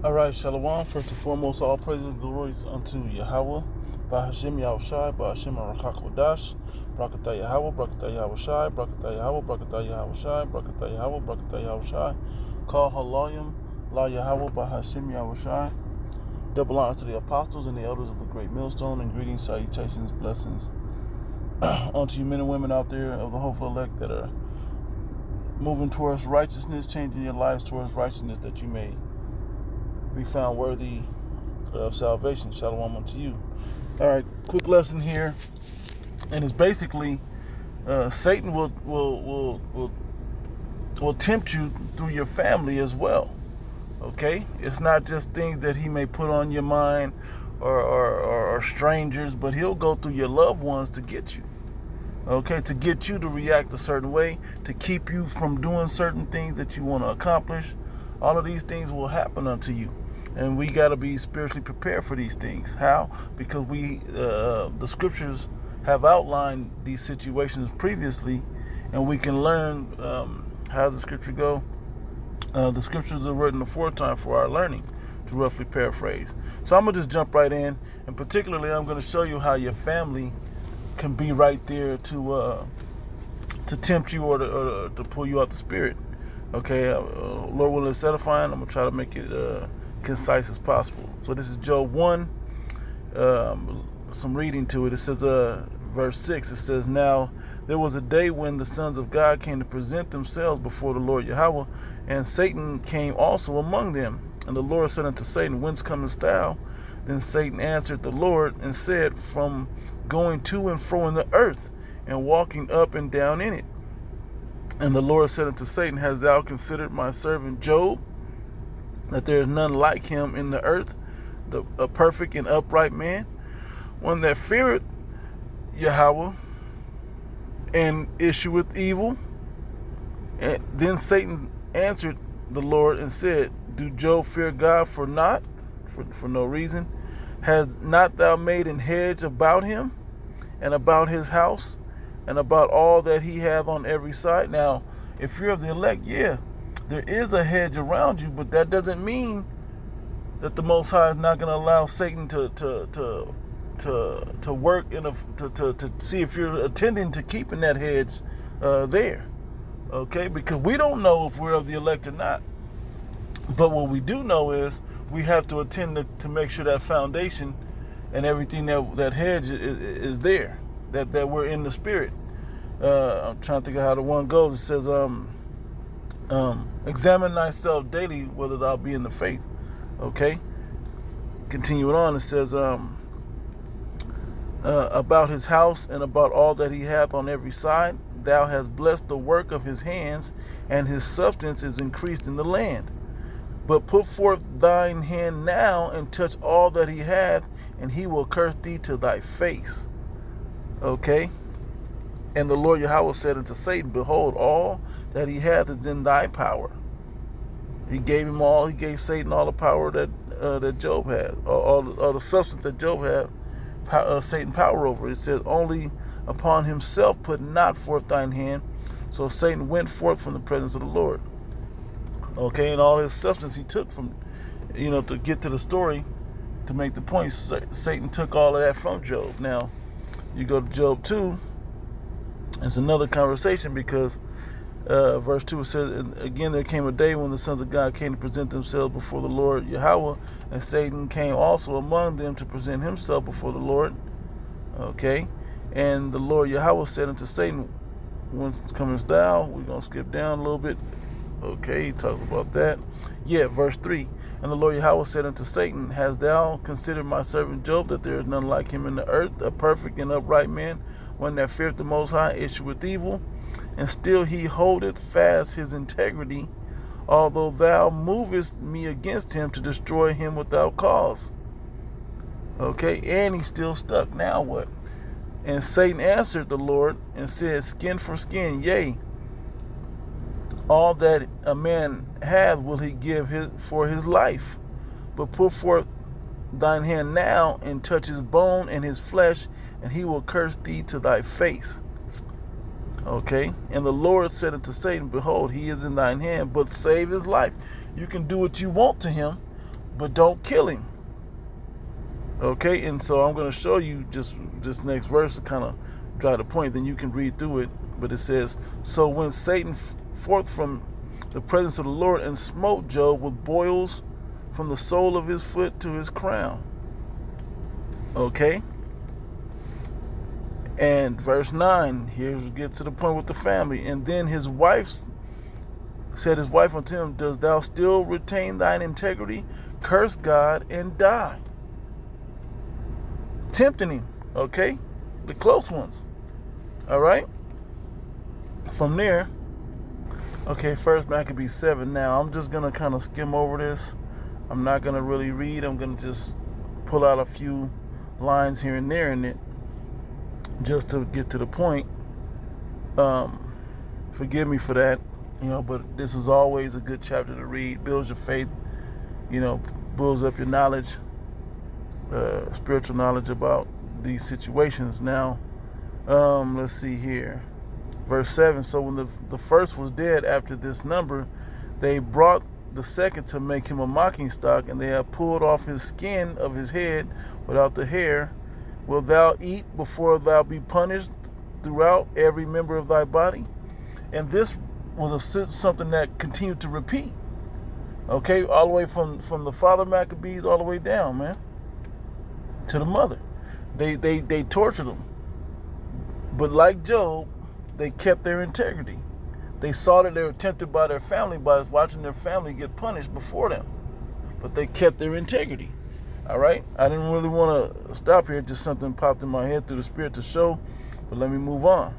All right, Shalom. First and foremost, all praises and glories unto Yahuwah. By Hashem Yahushai, by Hashem Arakakawadash. Brakatah Yahweh, Brakatah Yahushai, Brakatah Yahweh, Brakatah Yahushai, Brakatah Yahweh, Brakatah Yahushai. Call Halayim, La Yahweh, by Hashem Yahushai. Double honors to the apostles and the elders of the great millstone, and greetings, salutations, blessings unto you men and women out there of the hopeful elect that are moving towards righteousness, changing your lives towards righteousness, that you may be found worthy of salvation. Shalom unto you. All right, quick lesson here, and it's basically Satan will tempt you through your family as well. Okay, it's not just things that he may put on your mind or strangers, but he'll go through your loved ones to get you. Okay, to get you to react a certain way, to keep you from doing certain things that you want to accomplish. All of these things will happen unto you, and we got to be spiritually prepared for these things. How? Because the scriptures have outlined these situations previously, and we can learn how does the scripture go. The scriptures are written aforetime for our learning, to roughly paraphrase. So I'm gonna just jump right in, and particularly I'm gonna show you how your family can be right there to tempt you or to pull you out the spirit. Okay, Lord willing, it's edifying. I'm gonna try to make it concise as possible. So this is Job 1. Some reading to it. It says, verse 6. It says, "Now there was a day when the sons of God came to present themselves before the Lord Yahuwah, and Satan came also among them. And the Lord said unto Satan, Whence comest thou? Then Satan answered the Lord and said, From going to and fro in the earth, and walking up and down in it. And the Lord said unto Satan, Hast thou considered my servant Job, that there is none like him in the earth, a perfect and upright man, one that feareth Yahuwah, and issueth evil? And then Satan answered the Lord and said, Do Job fear God for naught, for no reason? Has not thou made an hedge about him, and about his house, and about all that he hath on every side? Now, if you're of the elect, yeah, there is a hedge around you, but that doesn't mean that the Most High is not going to allow Satan to work to see if you're attending to keeping that hedge there. Okay, because we don't know if we're of the elect or not. But what we do know is we have to attend to make sure that foundation and everything that hedge is there, that we're in the spirit. I'm trying to think of how the one goes. It says, examine thyself daily whether thou be in the faith. Okay, continuing on, it says, about his house and about all that he hath on every side, thou hast blessed the work of his hands, and his substance is increased in the land. But put forth thine hand now, and touch all that he hath, and he will curse thee to thy face. Okay? And the Lord Yahuwah said unto Satan, Behold, all that he hath is in thy power. He gave Satan all the power that Job had, all the substance that Job had, Satan power over. It says, Only upon himself put not forth thine hand. So Satan went forth from the presence of the Lord. Okay, and all his substance he took from, to get to the story, to make the point, Satan took all of that from Job. Now, you go to Job 2, it's another conversation, because verse 2 says, And again there came a day when the sons of God came to present themselves before the Lord Yahuwah, and Satan came also among them to present himself before the Lord. Okay, and the Lord Yahuwah said unto Satan, Whence comest thou? We're going to skip down a little bit. Okay, he talks about that. Yeah, verse 3. And the Lord Yahuwah said unto Satan, Hast thou considered my servant Job, that there is none like him in the earth, a perfect and upright man, one that feareth the Most High, issueth evil, and still he holdeth fast his integrity, although thou movest me against him to destroy him without cause. Okay, and he's still stuck. Now what? And Satan answered the Lord and said, Skin for skin, yea, all that a man hath will he give for his life. But put forth thine hand now, and touch his bone and his flesh, and he will curse thee to thy face. Okay, and the Lord said unto Satan, Behold, he is in thine hand, but save his life. You can do what you want to him, but don't kill him. Okay, and so I'm going to show you just this next verse to kind of drive the point. Then you can read through it. But it says, so went Satan forth from the presence of the Lord and smote Job with boils from the sole of his foot to his crown. Okay. And verse 9, here we get to the point with the family. And then his wife said his wife unto him, dost thou still retain thine integrity? Curse God and die. Tempting him, okay? The close ones. All right? From there, okay, First Maccabees 7. Now, I'm just going to kind of skim over this. I'm not going to really read. I'm going to just pull out a few lines here and there in it just to get to the point. Forgive me for that, but this is always a good chapter to read. Builds your faith, builds up your knowledge, spiritual knowledge about these situations. Now, let's see here. Verse 7, so when the first was dead after this number, they brought the second to make him a mocking stock, and they have pulled off his skin of his head without the hair. Wilt thou eat before thou be punished throughout every member of thy body? And this was something that continued to repeat. Okay, all the way from the father Maccabees all the way down, man, to the mother. They tortured them. But like Job, they kept their integrity. They saw that they were tempted by their family by watching their family get punished before them. But they kept their integrity. All right? I didn't really want to stop here. Just something popped in my head through the Spirit to show. But let me move on.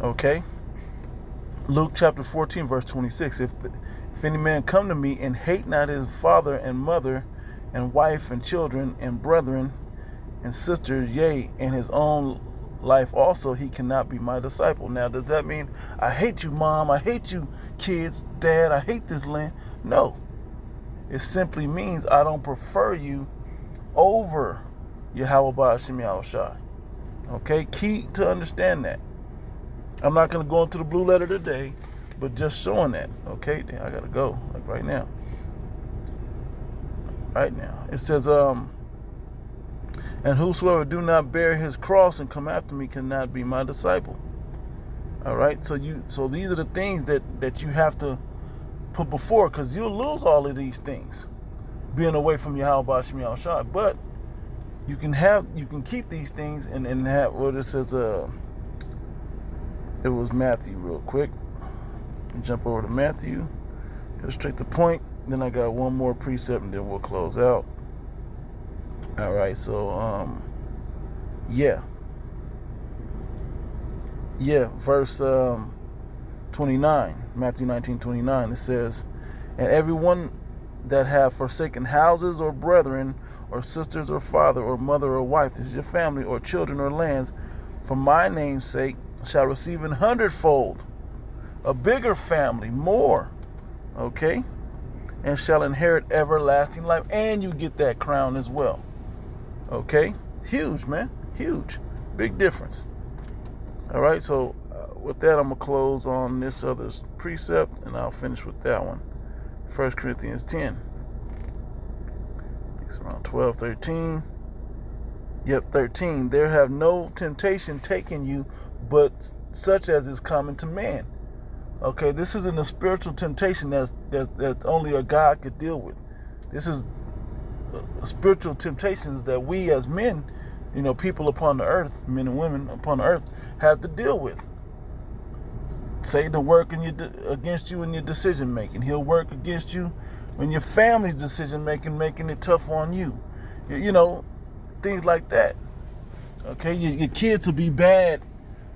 Okay? Luke chapter 14, verse 26. If any man come to me and hate not his father and mother and wife and children and brethren and sisters, yea, and his own life also, he cannot be my disciple. Now, does that mean I hate you, mom? I hate you, kids, dad. I hate this land? No. It simply means I don't prefer you over Yahuwah Ba'ashem Yahushai. Okay? Key to understand that. I'm not going to go into the blue letter today, but just showing that. Okay? I got to go. Like right now. Right now. It says, and whosoever do not bear his cross and come after me cannot be my disciple. All right? So these are the things that you have to put before, because you'll lose all of these things being away from Yahuwah Ba'ashem Yahushai. But you can keep these things and have what it says. It was Matthew real quick. Jump over to Matthew. Illustrate the point. Then I got one more precept and then we'll close out. All right, so verse 29, Matthew 19:29. It says, and everyone that have forsaken houses or brethren or sisters or father or mother or wife, this is your family, or children or lands, for my name's sake, shall receive 100-fold, a bigger family, more, okay, and shall inherit everlasting life, and you get that crown as well. Okay, huge, man, huge, big difference. All right, so with that, I'm gonna close on this other precept, and I'll finish with that one. 1 Corinthians 10. It's around 12, 13. Yep, 13. There have no temptation taken you, but such as is common to man. Okay, this isn't a spiritual temptation that only a God could deal with. This is spiritual temptations that we as men, people upon the earth, men and women upon the earth, have to deal with. Satan will work against you in your decision making. He'll work against you in your family's decision making, making it tough on you. Things like that. Okay, your kids will be bad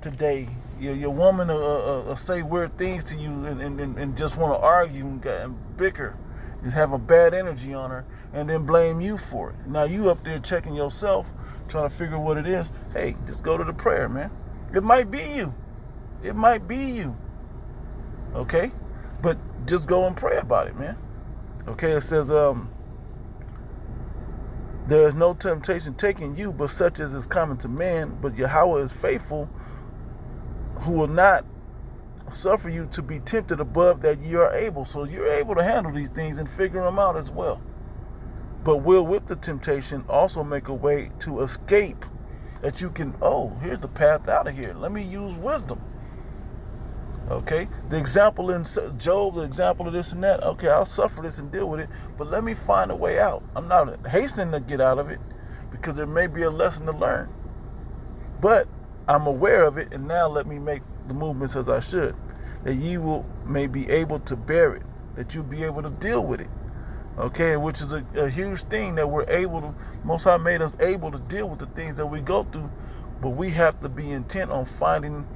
today. Your woman will say weird things to you and just want to argue and bicker. Just have a bad energy on her and then blame you for it. Now you up there checking yourself, trying to figure what it is. Hey, just go to the prayer, man. It might be you. It might be you. Okay? But just go and pray about it, man. Okay, it says, there is no temptation taking you, but such as is common to man. But Yahuwah is faithful, who will not suffer you to be tempted above that you are able. So you're able to handle these things and figure them out as well. but will with the temptation also make a way to escape, that you can, oh, here's the path out of here. Let me use wisdom. Okay, the example in Job, the example of this and that. Okay, I'll suffer this and deal with it, but let me find a way out. I'm not hastening to get out of it because there may be a lesson to learn. But I'm aware of it, and now let me make the movements as I should, that ye may be able to bear it, that you'll be able to deal with it. Okay, which is a huge thing, that we're able to, Most High made us able to deal with the things that we go through, but we have to be intent on finding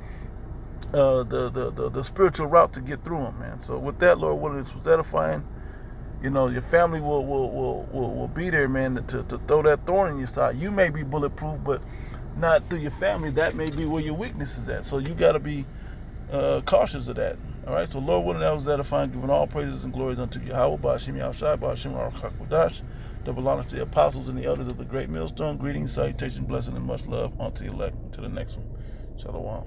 the spiritual route to get through them, man. So with that, Lord willing, this was edifying. Your family will be there, man, to throw that thorn in your side. You may be bulletproof, but not through your family. That may be where your weakness is at. So you got to be cautious of that. All right. So Lord willing, that was edifying, giving all praises and glories unto Yahuwah, Ba'ashim Yahushai, Ba'ashim Arakakwadash. Double honors to the apostles and the elders of the great millstone. Greetings, salutation, blessing, and much love unto the elect. To the next one. Shalom.